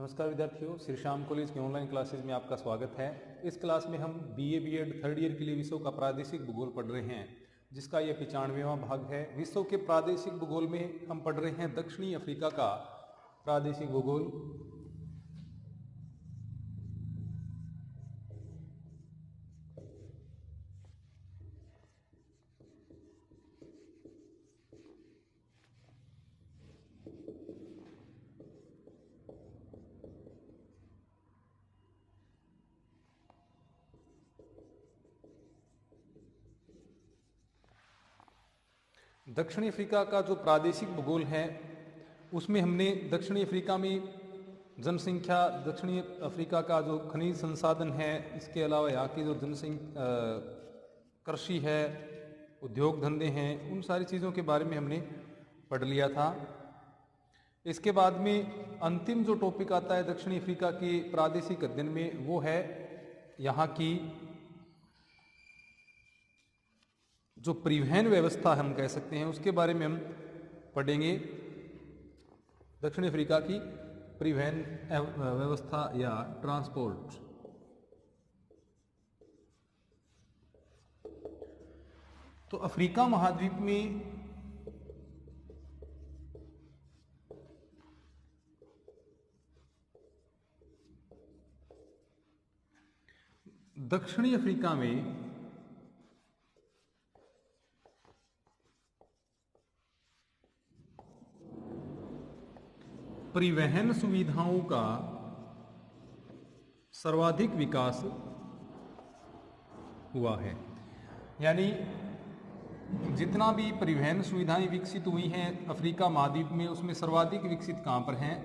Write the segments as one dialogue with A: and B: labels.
A: नमस्कार विद्यार्थियों, श्री श्याम कॉलेज के ऑनलाइन क्लासेज में आपका स्वागत है। इस क्लास में हम बीए बीएड थर्ड ईयर के लिए विश्व का प्रादेशिक भूगोल पढ़ रहे हैं, जिसका यह 95वां भाग है। विश्व के प्रादेशिक भूगोल में हम पढ़ रहे हैं दक्षिणी अफ्रीका का प्रादेशिक भूगोल। दक्षिणी अफ्रीका का जो प्रादेशिक भूगोल है उसमें हमने दक्षिणी अफ्रीका में जनसंख्या, दक्षिणी अफ्रीका का जो खनिज संसाधन है, इसके अलावा यहाँ की जो जनसंख्या, कृषि है, उद्योग धंधे हैं, उन सारी चीज़ों के बारे में हमने पढ़ लिया था। इसके बाद में अंतिम जो टॉपिक आता है दक्षिणी अफ्रीका के प्रादेशिक अध्ययन में, वो है यहाँ की जो परिवहन व्यवस्था हम कह सकते हैं, उसके बारे में हम पढ़ेंगे। दक्षिण अफ्रीका की परिवहन व्यवस्था या ट्रांसपोर्ट। तो अफ्रीका महाद्वीप में दक्षिणी अफ्रीका में परिवहन सुविधाओं का सर्वाधिक विकास हुआ है। यानी जितना भी परिवहन सुविधाएं विकसित हुई हैं अफ्रीका महाद्वीप में, उसमें सर्वाधिक विकसित कहाँ पर हैं?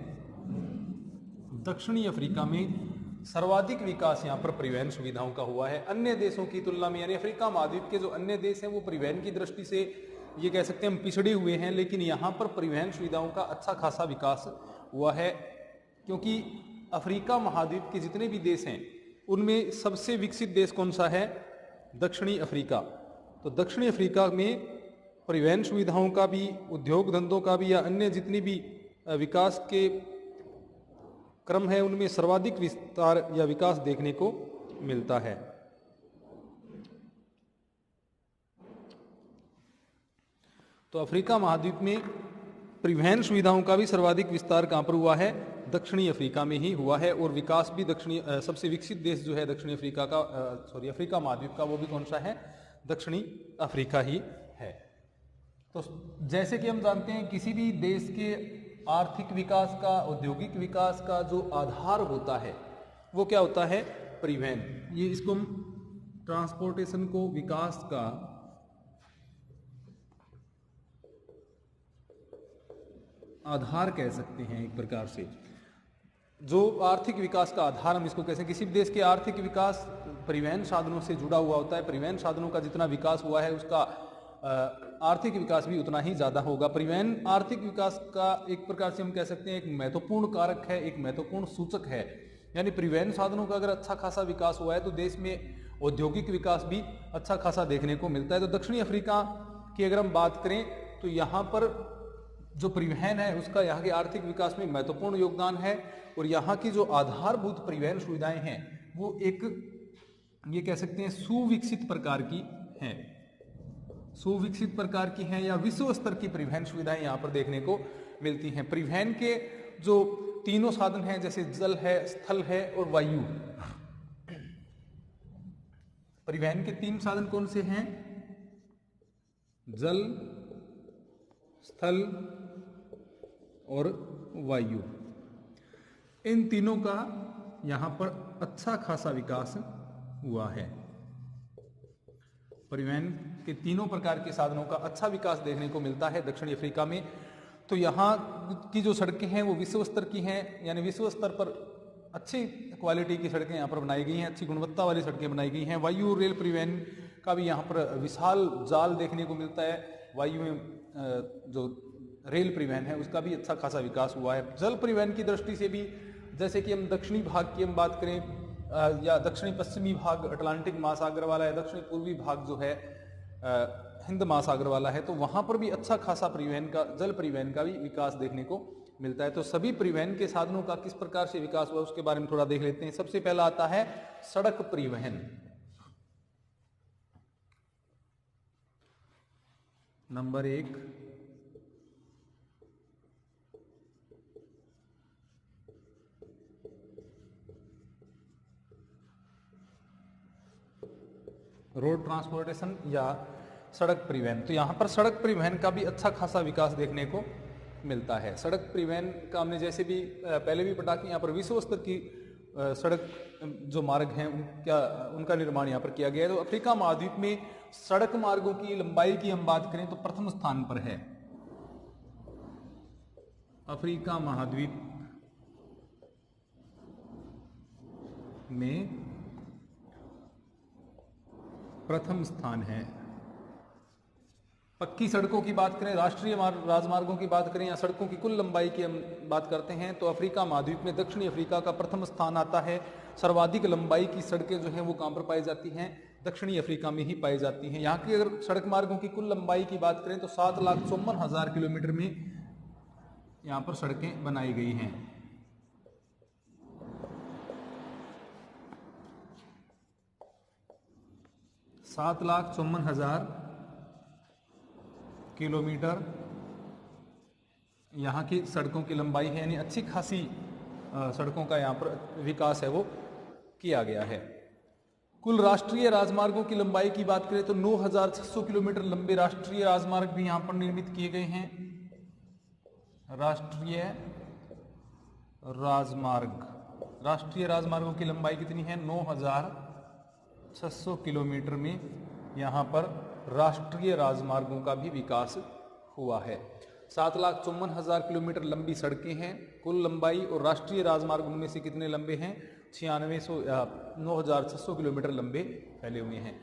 A: दक्षिणी अफ्रीका में सर्वाधिक विकास यहाँ पर परिवहन सुविधाओं का हुआ है अन्य देशों की तुलना में। यानी अफ्रीका महाद्वीप के जो अन्य देश हैं वो परिवहन की दृष्टि से ये कह सकते हैं हम पिछड़े हुए हैं, लेकिन यहाँ पर परिवहन सुविधाओं का अच्छा खासा विकास हुआ है, क्योंकि अफ्रीका महाद्वीप के जितने भी देश हैं उनमें सबसे विकसित देश कौन सा है? दक्षिणी अफ्रीका। तो दक्षिणी अफ्रीका में परिवहन सुविधाओं का भी, उद्योग धंधों का भी, या अन्य जितनी भी विकास के क्रम है उनमें सर्वाधिक विस्तार या विकास देखने को मिलता है। तो अफ्रीका महाद्वीप में परिवहन सुविधाओं का भी सर्वाधिक विस्तार कहाँ पर हुआ है? दक्षिणी अफ्रीका में ही हुआ है। और विकास भी दक्षिणी सबसे विकसित देश जो है दक्षिणी अफ्रीका का, अफ्रीका महाद्वीप का, वो भी कौन सा है? दक्षिणी अफ्रीका ही है। तो जैसे कि हम जानते हैं किसी भी देश के आर्थिक विकास का, औद्योगिक विकास का जो आधार होता है वो क्या होता है? परिवहन। ये इसको हम ट्रांसपोर्टेशन को विकास का आधार कह सकते हैं। एक प्रकार से जो आर्थिक विकास का आधार हम इसको कह सकते हैं। किसी भी देश के आर्थिक विकास परिवहन साधनों से जुड़ा हुआ होता है। परिवहन साधनों का जितना विकास हुआ है उसका आर्थिक विकास भी उतना ही ज़्यादा होगा। परिवहन आर्थिक विकास का एक प्रकार से हम कह सकते हैं एक महत्वपूर्ण कारक है, एक महत्वपूर्ण सूचक है। यानी परिवहन साधनों का अगर अच्छा खासा विकास हुआ है तो देश में औद्योगिक विकास भी अच्छा खासा देखने को मिलता है। तो दक्षिणी अफ्रीका की अगर हम बात करें तो यहाँ पर जो परिवहन है उसका यहाँ के आर्थिक विकास में महत्वपूर्ण योगदान है। और यहाँ की जो आधारभूत परिवहन सुविधाएं हैं वो एक, ये कह सकते हैं, सुविकसित प्रकार की हैं। सुविकसित प्रकार की हैं या विश्व स्तर की परिवहन सुविधाएं यहाँ पर देखने को मिलती हैं। परिवहन के जो तीनों साधन हैं, जैसे जल है, स्थल है और वायु। परिवहन के तीन साधन कौन से हैं? जल, स्थल और वायु। इन तीनों का यहाँ पर अच्छा खासा विकास हुआ है। परिवहन के तीनों प्रकार के साधनों का अच्छा विकास देखने को मिलता है दक्षिणी अफ्रीका में। तो यहाँ की जो सड़कें हैं वो विश्व स्तर की हैं, यानी विश्व स्तर पर अच्छी क्वालिटी की सड़कें यहाँ पर बनाई गई हैं, अच्छी गुणवत्ता वाली सड़कें बनाई गई हैं। वायु रेल परिवहन का भी यहाँ पर विशाल जाल देखने को मिलता है। वायु में जो रेल परिवहन है उसका भी अच्छा खासा विकास हुआ है। जल परिवहन की दृष्टि से भी, जैसे कि हम दक्षिणी भाग की हम बात करें या दक्षिणी पश्चिमी भाग अटलांटिक महासागर वाला है, दक्षिणी पूर्वी भाग जो है हिंद महासागर वाला है, तो वहाँ पर भी अच्छा खासा परिवहन का, जल परिवहन का भी विकास देखने को मिलता है। तो सभी परिवहन के साधनों का किस प्रकार से विकास हुआ उसके बारे में थोड़ा देख लेते हैं। सबसे पहला आता है सड़क परिवहन। नंबर 1, रोड ट्रांसपोर्टेशन या सड़क परिवहन। तो यहाँ पर सड़क परिवहन का भी अच्छा खासा विकास देखने को मिलता है। सड़क परिवहन का हमने जैसे भी पहले भी पढ़ा कि यहाँ पर विश्व स्तर की सड़क जो मार्ग हैं उनका निर्माण यहाँ पर किया गया है। तो अफ्रीका महाद्वीप में सड़क मार्गों की लंबाई की हम बात करें तो प्रथम स्थान पर है। अफ्रीका महाद्वीप में प्रथम स्थान है। पक्की सड़कों की बात करें, राष्ट्रीय राजमार्गों की बात करें या सड़कों की कुल लंबाई की हम बात करते हैं तो अफ्रीका महाद्वीप में दक्षिणी अफ्रीका का प्रथम स्थान आता है। सर्वाधिक लंबाई की सड़कें जो हैं वो कहाँ पर पाई जाती हैं? दक्षिणी अफ्रीका में ही पाई जाती हैं। यहाँ की अगर सड़क मार्गों की कुल लंबाई की बात करें तो 7,54,000 किलोमीटर में यहाँ पर सड़कें बनाई गई हैं। 7,54,000 किलोमीटर यहाँ की सड़कों की लंबाई है, यानी अच्छी खासी सड़कों का यहाँ पर विकास है वो किया गया है। कुल राष्ट्रीय राजमार्गों की लंबाई की बात करें तो 9,600 किलोमीटर लंबे राष्ट्रीय राजमार्ग भी यहाँ पर निर्मित किए गए हैं। राष्ट्रीय राजमार्गों की लंबाई कितनी है? 9,600 किलोमीटर में यहाँ पर राष्ट्रीय राजमार्गों का भी विकास हुआ है। 7,54,000 किलोमीटर लंबी सड़कें हैं कुल लंबाई, और राष्ट्रीय राजमार्ग उनमें से कितने लंबे हैं? 9,600 किलोमीटर लंबे फैले हुए हैं।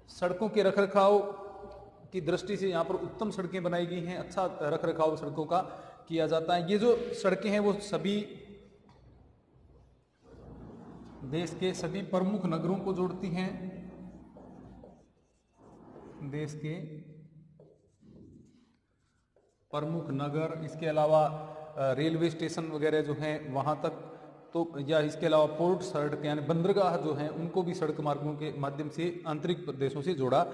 A: सड़कों के रखरखाव की दृष्टि से यहाँ पर उत्तम सड़कें बनाई गई हैं। अच्छा रखरखाव सड़कों का किया जाता है। ये जो सड़कें हैं वो सभी देश के सभी प्रमुख नगरों को जोड़ती हैं। देश के प्रमुख नगर, इसके अलावा रेलवे स्टेशन वगैरह जो हैं वहाँ तक, तो या इसके अलावा पोर्ट सड़क यानी बंदरगाह जो हैं उनको भी सड़क मार्गों के माध्यम से आंतरिक प्रदेशों से जोड़ा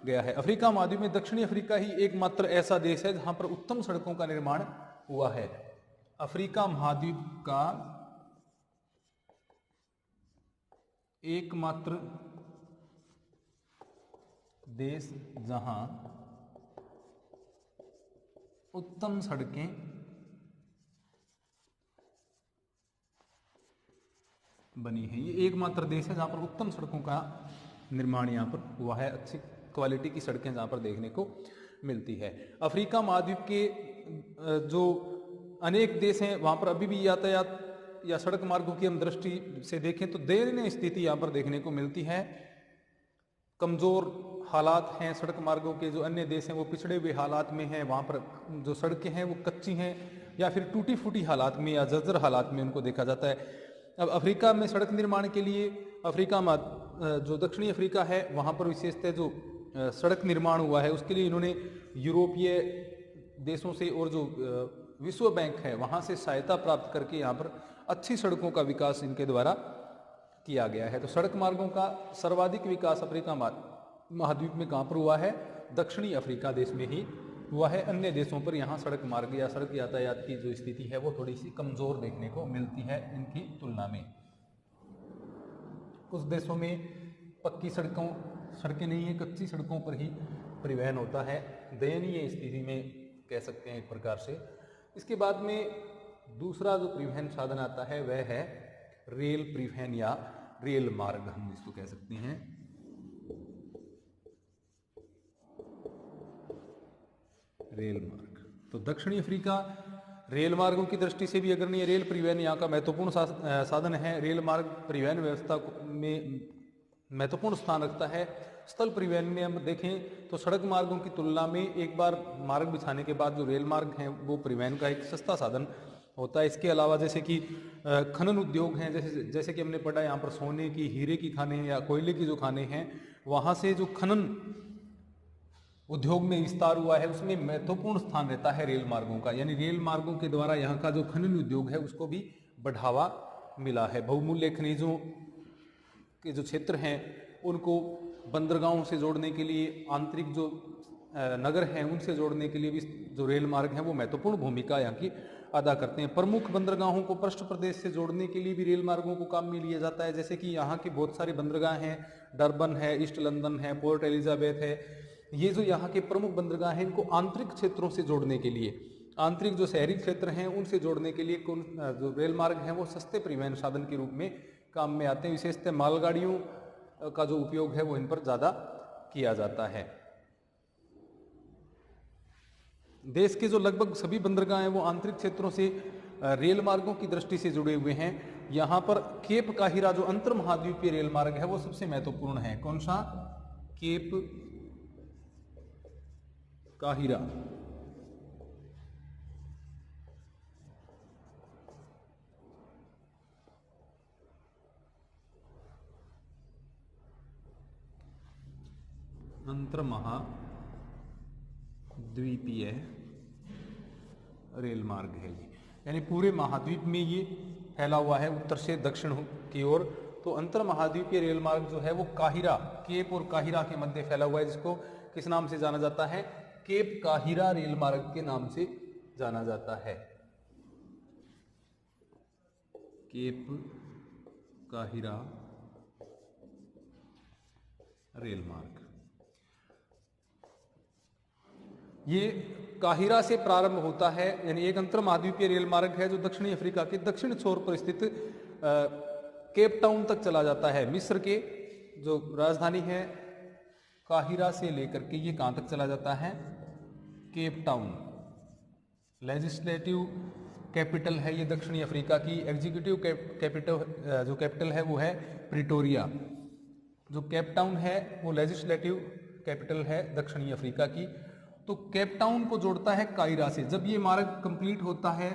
A: गया है। अफ्रीका महाद्वीप में दक्षिणी अफ्रीका ही एकमात्र ऐसा देश है जहाँ पर उत्तम सड़कों का निर्माण हुआ है। अफ्रीका महाद्वीप का एकमात्र देश जहां उत्तम सड़कें बनी हैं। ये एकमात्र देश है जहां पर उत्तम सड़कों का निर्माण यहाँ पर हुआ है। अच्छी क्वालिटी की सड़कें जहां पर देखने को मिलती है। अफ्रीका महाद्वीप के जो अनेक देश हैं वहां पर अभी भी यातायात या सड़क मार्गों की हम दृष्टि से देखें तो दयनीय स्थिति यहाँ पर देखने को मिलती है। कमजोर हालात हैं सड़क मार्गों के। जो अन्य देश हैं वो पिछड़े हुए हालात में हैं, वहाँ पर जो सड़कें हैं वो कच्ची हैं या फिर टूटी फूटी हालात में या जर्जर हालात में उनको देखा जाता है। अब अफ्रीका में सड़क निर्माण के लिए अफ्रीका में जो दक्षिणी अफ्रीका है वहाँ पर विशेषतः जो सड़क निर्माण हुआ है उसके लिए इन्होंने यूरोपीय देशों से और जो विश्व बैंक है वहाँ से सहायता प्राप्त करके यहाँ पर अच्छी सड़कों का विकास इनके द्वारा किया गया है। तो सड़क मार्गों का सर्वाधिक विकास अफ्रीका महाद्वीप में कहाँ पर हुआ है? दक्षिणी अफ्रीका देश में ही हुआ है। अन्य देशों पर यहाँ सड़क मार्ग या सड़क यातायात की जो स्थिति है वो थोड़ी सी कमजोर देखने को मिलती है इनकी तुलना में। कुछ देशों में पक्की सड़कें नहीं है, कच्ची सड़कों पर ही परिवहन होता है। दयनीय स्थिति में कह सकते हैं एक प्रकार से। इसके बाद में दूसरा जो परिवहन साधन आता है वह है रेल परिवहन या रेल मार्ग, हम इसको कह सकते हैं। रेल मार्ग तो दक्षिणी अफ्रीका रेल मार्गों की दृष्टि से भी अग्रणी है। रेल परिवहन यहाँ का महत्वपूर्ण साधन है। रेल मार्ग परिवहन व्यवस्था में महत्वपूर्ण स्थान रखता है। स्थल परिवहन में हम देखें तो सड़क मार्गों की तुलना में एक बार मार्ग बिछाने के बाद जो रेल मार्ग हैं वो परिवहन का एक सस्ता साधन होता है। इसके अलावा जैसे कि खनन उद्योग हैं, जैसे कि हमने पढ़ा यहाँ पर सोने की, हीरे की खानें या कोयले की जो खानें हैं वहाँ से जो खनन उद्योग में विस्तार हुआ है उसमें महत्वपूर्ण स्थान रहता है रेल मार्गों का, यानी रेल मार्गों के द्वारा यहाँ का जो खनन उद्योग है उसको भी बढ़ावा मिला है। बहुमूल्य खनिजों के जो क्षेत्र हैं उनको बंदरगाहों से जोड़ने के लिए, आंतरिक जो नगर हैं उनसे जोड़ने के लिए भी जो रेल मार्ग हैं वो महत्वपूर्ण भूमिका यहाँ की अदा करते हैं। प्रमुख बंदरगाहों को पृष्ठ प्रदेश से जोड़ने के लिए भी रेल मार्गों को काम में लिया जाता है, जैसे कि यहाँ की बहुत सारी बंदरगाह हैं, डरबन है, ईस्ट लंदन है, पोर्ट एलिजाबेथ है। ये जो यहाँ के प्रमुख बंदरगाह हैं इनको आंतरिक क्षेत्रों से जोड़ने के लिए, आंतरिक जो शहरी क्षेत्र हैं उनसे जोड़ने के लिए जो रेल मार्ग हैं वो सस्ते परिवहन साधन के रूप में काम में आते हैं। विशेषतः मालगाड़ियों का जो उपयोग है वो इन पर ज़्यादा किया जाता है। देश के जो लगभग सभी बंदरगाह हैं वो आंतरिक क्षेत्रों से रेल मार्गों की दृष्टि से जुड़े हुए हैं। यहाँ पर केप काहिरा जो अंतर महाद्वीपीय रेल मार्ग है वो सबसे महत्वपूर्ण है। कौन सा? केप काहिरा। अंतर महाद्वीपीय रेल मार्ग है ये, यानी पूरे महाद्वीप में ये फैला हुआ है उत्तर से दक्षिण की ओर। तो अंतर महाद्वीपीय रेल मार्ग जो है वो काहिरा, केप और काहिरा के मध्य फैला हुआ है, जिसको किस नाम से जाना जाता है? केप काहिरा रेल मार्ग के नाम से जाना जाता है। केप काहिरा रेल मार्ग। ये काहिरा से प्रारंभ होता है, यानी एक अंतर महाद्वीपीय रेल मार्ग है जो दक्षिणी अफ्रीका के दक्षिण छोर पर स्थित केप टाउन तक चला जाता है। मिस्र के जो राजधानी है काहिरा से लेकर के ये कहां तक चला जाता है? Cape Town. लेजिस्लेटिव कैपिटल है ये दक्षिणी अफ्रीका की। एग्जीक्यूटिव कैपिटल जो कैपिटल है वो है प्रिटोरिया। जो केप टाउन है वो लेजिस्लेटिव कैपिटल है दक्षिणी अफ्रीका की। तो केप टाउन को जोड़ता है काहिरा से। जब ये मार्ग कंप्लीट होता है,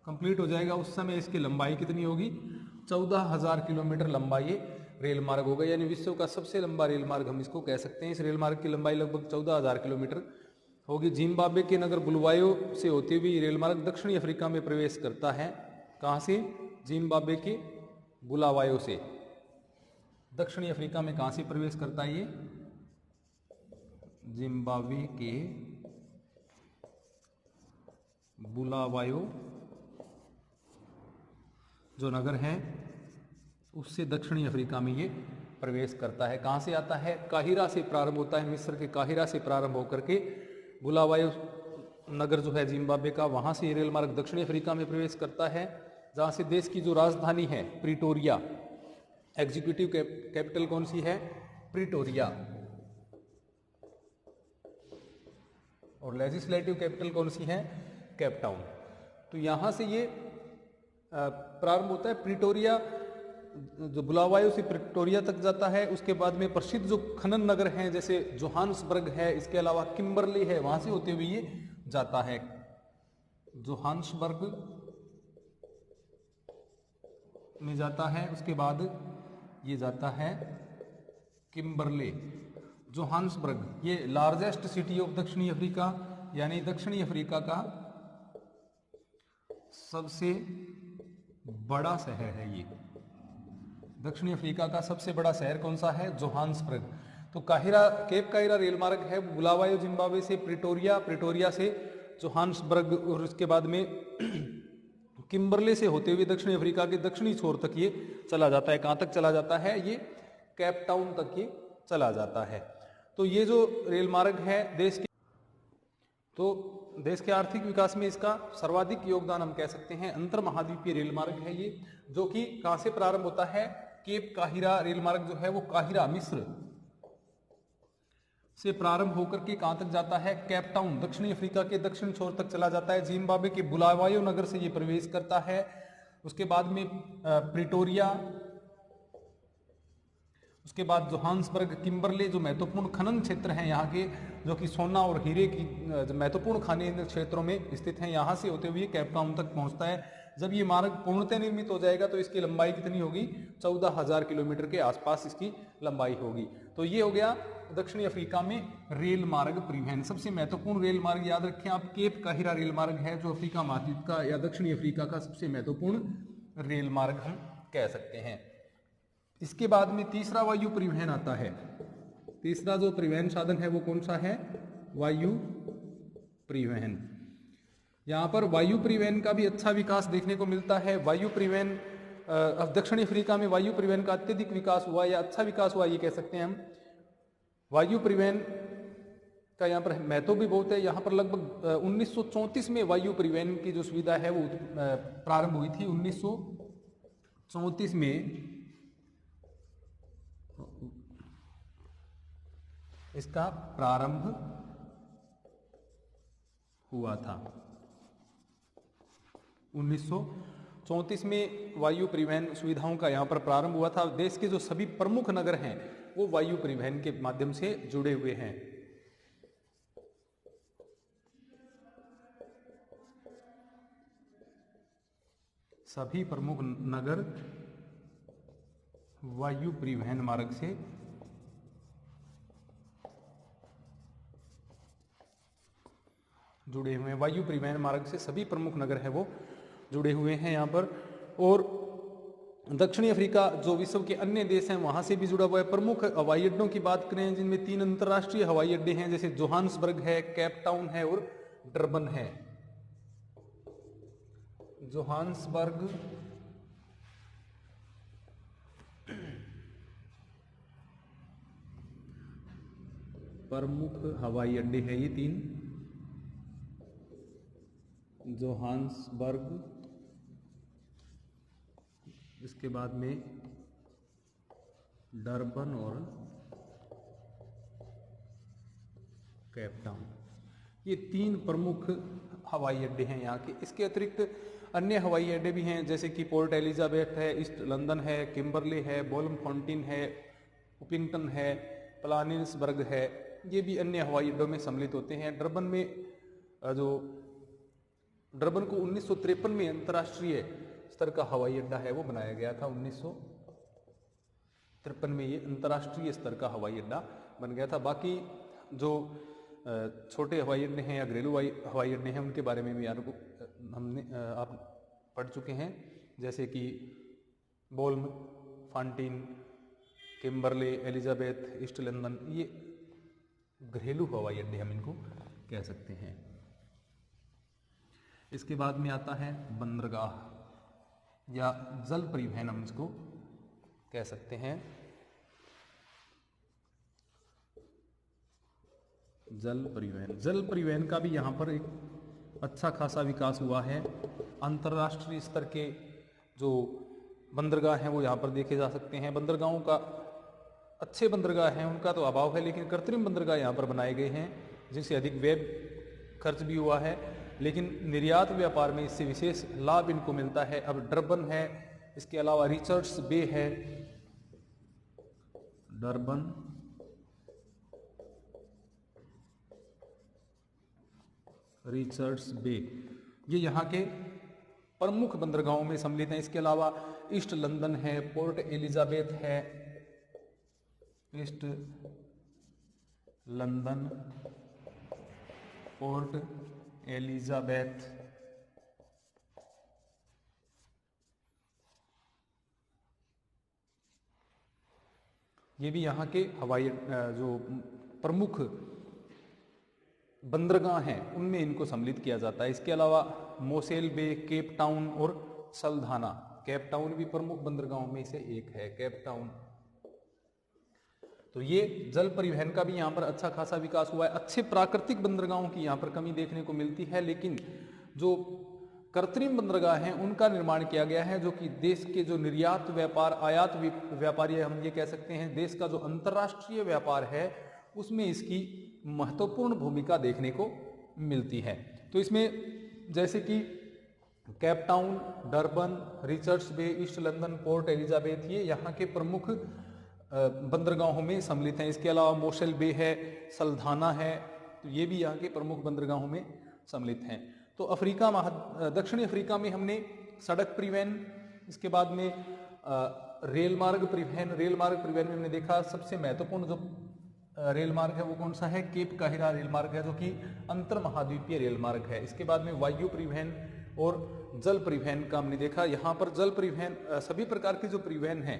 A: कंप्लीट हो जाएगा, उस समय इसकी लंबाई कितनी होगी? 14,000 किलोमीटर लंबा ये रेल मार्ग होगा, यानी विश्व का सबसे लंबा रेल मार्ग हम इसको कह सकते हैं। इस रेल मार्ग की लंबाई लगभग 14,000 किलोमीटर होगी। जिम्बाब्वे के नगर बुलवायो से होते हुए ये रेल मार्ग दक्षिणी अफ्रीका में प्रवेश करता है। कहाँ से? जिम्बाब्वे के बुलावायो से दक्षिणी अफ्रीका में कहाँ से प्रवेश करता है ये? जिम्बाब्वे के बुलावायो जो नगर है उससे दक्षिणी अफ्रीका में ये प्रवेश करता है। कहाँ से आता है? काहिरा से प्रारंभ होता है। मिस्र के काहिरा से प्रारंभ होकर के बुलावायो नगर जो है जिम्बाब्वे का, वहाँ से ये रेल मार्ग दक्षिणी अफ्रीका में प्रवेश करता है, जहाँ से देश की जो राजधानी है प्रिटोरिया, एग्जीक्यूटिव कैपिटल कौन सी है? प्रिटोरिया। और लेजिस्लेटिव कैपिटल कौन सी है? Cape Town. तो यहाँ से ये प्रारंभ होता है। प्रिटोरिया जो बुलावायो से प्रिटोरिया तक जाता है। उसके बाद में प्रसिद्ध जो खनन नगर हैं जैसे जोहान्सबर्ग है, इसके अलावा किम्बरले है, वहाँ से होते हुए ये जाता है। जोहान्सबर्ग में जाता है, उसके बाद ये जाता है किम्बरले। जोहान्सबर्ग ये लार्जेस्ट सिटी ऑफ दक्षिणी अफ्रीका, यानी दक्षिणी अफ्रीका का सबसे बड़ा शहर है ये। दक्षिणी अफ्रीका का सबसे बड़ा शहर कौन सा है? जोहान्सबर्ग। तो काहिरा, केप काहिरा रेल मार्ग है बुलावायो जिम्बाब्वे से प्रिटोरिया, प्रिटोरिया से जोहान्सबर्ग और उसके बाद में किम्बरले से होते हुए दक्षिणी अफ्रीका के दक्षिणी छोर तक ये चला जाता है। कहाँ तक चला जाता है? ये केप टाउन तक ये चला जाता है। तो ये जो रेल मार्ग है देश के आर्थिक विकास में इसका सर्वाधिक योगदान हम कह सकते हैं। अंतर महाद्वीपीय रेल मार्ग है ये, जो कि कहाँ से प्रारंभ होता है? केप काहिरा रेल मार्ग जो है वो काहिरा मिस्र से प्रारंभ होकर के कहाँ तक जाता है? केप टाउन, दक्षिणी अफ्रीका के दक्षिण छोर तक चला जाता है। जिम्बाब्वे के बुलावायो नगर से ये प्रवेश करता है। उसके बाद में प्रिटोरिया, उसके बाद जोहान्सबर्ग, किम्बरले जो महत्वपूर्ण खनन क्षेत्र हैं यहाँ के, जो कि सोना और हीरे की महत्वपूर्ण खाने क्षेत्रों में स्थित हैं, यहाँ से होते हुए केप टाउन तक पहुँचता है। जब ये मार्ग पूर्णतः निर्मित हो जाएगा तो इसकी लंबाई कितनी होगी? 14,000 किलोमीटर के आसपास इसकी लंबाई होगी। तो ये हो गया दक्षिणी अफ्रीका में रेल मार्ग परिवहन, सबसे महत्वपूर्ण रेल मार्ग याद रखें आप, केप काहिरा रेल मार्ग है जो अफ्रीका महाद्वीप का या दक्षिणी अफ्रीका का सबसे महत्वपूर्ण रेल मार्ग हम कह सकते हैं। इसके बाद में तीसरा वायु परिवहन आता है। तीसरा जो परिवहन साधन है वो कौन सा है? वायु परिवहन। यहाँ पर वायु परिवहन का भी अच्छा विकास देखने को मिलता है। वायु परिवहन दक्षिणी अफ्रीका में वायु परिवहन का अत्यधिक विकास हुआ या अच्छा विकास हुआ ये कह सकते हैं हम। वायु परिवहन का यहाँ पर महत्व भी बहुत है। यहाँ पर लगभग 1934 में वायु परिवहन की जो सुविधा है वो प्रारंभ हुई थी। 1934 में इसका प्रारंभ हुआ था। 1934 में वायु परिवहन सुविधाओं का यहाँ पर प्रारंभ हुआ था। देश के जो सभी प्रमुख नगर हैं वो वायु परिवहन के माध्यम से जुड़े हुए हैं। सभी प्रमुख नगर वायु परिवहन मार्ग से जुड़े हुए हैं। वायु परिवहन मार्ग से सभी प्रमुख नगर हैं वो जुड़े हुए हैं यहाँ पर। और दक्षिणी अफ्रीका जो विश्व के अन्य देश हैं वहां से भी जुड़ा हुआ है। प्रमुख हवाई अड्डों की बात करें जिनमें 3 अंतर्राष्ट्रीय हवाई अड्डे हैं, जैसे जोहान्सबर्ग है, केप टाउन है और डरबन है। जोहान्सबर्ग, प्रमुख हवाई अड्डे हैं ये 3, जोहान्सबर्ग, इसके बाद में डरबन और केप टाउन। ये 3 प्रमुख हवाई अड्डे हैं यहाँ के। इसके अतिरिक्त अन्य हवाई अड्डे भी हैं, जैसे कि पोर्ट एलिजाबेथ है, ईस्ट लंदन है, किम्बरले है, बोलमफॉन्टेन है, उपिंगटन है, प्लानिन्सबर्ग है। ये भी अन्य हवाई अड्डों में सम्मिलित होते हैं। डरबन में डरबन को 1953 में अंतर्राष्ट्रीय स्तर का हवाई अड्डा है वो बनाया गया था। 1953 में ये अंतर्राष्ट्रीय स्तर का हवाई अड्डा बन गया था। बाकी जो छोटे हवाई अड्डे हैं या घरेलू हवाई अड्डे हैं उनके बारे में भी आप पढ़ चुके हैं, जैसे कि बोलमफॉन्टेन, किम्बरले, एलिजाबेथ, ईस्ट लंदन। ये घरेलू हवाई अड्डे हम इनको कह सकते हैं। इसके बाद में आता है बंदरगाह या जल परिवहन, हम इसको कह सकते हैं। जल परिवहन का भी यहाँ पर एक अच्छा खासा विकास हुआ है। अंतर्राष्ट्रीय स्तर के जो बंदरगाह हैं वो यहाँ पर देखे जा सकते हैं। बंदरगाहों का अच्छे बंदरगाह हैं उनका तो अभाव है, लेकिन कृत्रिम बंदरगाह यहाँ पर बनाए गए हैं जिनसे अधिक व्यय खर्च भी हुआ है, लेकिन निर्यात व्यापार में इससे विशेष लाभ इनको मिलता है। अब डरबन है, इसके अलावा रिचर्ड्स बे है, डरबन, रिचर्ड्स बे, ये यहाँ के प्रमुख बंदरगाहों में सम्मिलित हैं। इसके अलावा ईस्ट लंदन है, पोर्ट एलिजाबेथ है, ईस्ट लंदन, पोर्ट एलिजाबेथ, ये भी यहाँ के हवाई जो प्रमुख बंदरगाह हैं उनमें इनको सम्मिलित किया जाता है। इसके अलावा मोसेल बे, केप टाउन और सल्धाना। केप टाउन भी प्रमुख बंदरगाहों में से एक है, केप टाउन। तो ये जल परिवहन का भी यहाँ पर अच्छा खासा विकास हुआ है। अच्छे प्राकृतिक बंदरगाहों की यहाँ पर कमी देखने को मिलती है, लेकिन जो कृत्रिम बंदरगाह हैं उनका निर्माण किया गया है, जो कि देश के जो निर्यात व्यापार, आयात व्यापार, हम ये कह सकते हैं देश का जो अंतर्राष्ट्रीय व्यापार है उसमें इसकी महत्वपूर्ण भूमिका देखने को मिलती है। तो इसमें जैसे कि केप टाउन, डरबन, रिचर्ड्स बे, ईस्ट लंदन, पोर्ट एलिजाबेथ, ये यहाँ के प्रमुख बंदरगाहों में सम्मिलित हैं। इसके अलावा मोसेल बे है, सल्धाना है, तो ये भी यहाँ के प्रमुख बंदरगाहों में सम्मिलित हैं। तो दक्षिणी अफ्रीका में हमने सड़क परिवहन, इसके बाद में रेल मार्ग परिवहन में हमने देखा सबसे महत्वपूर्ण जो रेल मार्ग है वो कौन सा है? केप काहिरा रेल मार्ग है, जो कि अंतर महाद्वीपीय रेल मार्ग है। इसके बाद में वायु परिवहन और जल परिवहन का हमने देखा। यहाँ पर जल परिवहन, सभी प्रकार के जो परिवहन हैं,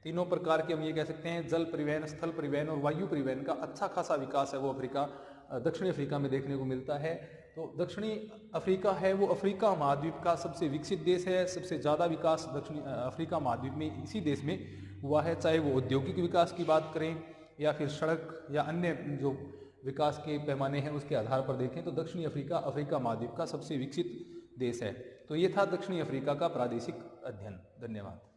A: तीनों प्रकार के हम ये कह सकते हैं, जल परिवहन, स्थल परिवहन और वायु परिवहन का अच्छा खासा विकास है वो दक्षिणी अफ्रीका में देखने को मिलता है। तो दक्षिणी अफ्रीका है वो अफ्रीका महाद्वीप का सबसे विकसित देश है। सबसे ज़्यादा विकास दक्षिणी अफ्रीका महाद्वीप में इसी देश में हुआ है, चाहे वो औद्योगिक विकास की बात करें या फिर सड़क या अन्य जो विकास के पैमाने हैं उसके आधार पर देखें तो दक्षिणी अफ्रीका अफ्रीका महाद्वीप का सबसे विकसित देश है। तो ये था दक्षिणी अफ्रीका का प्रादेशिक अध्ययन। धन्यवाद।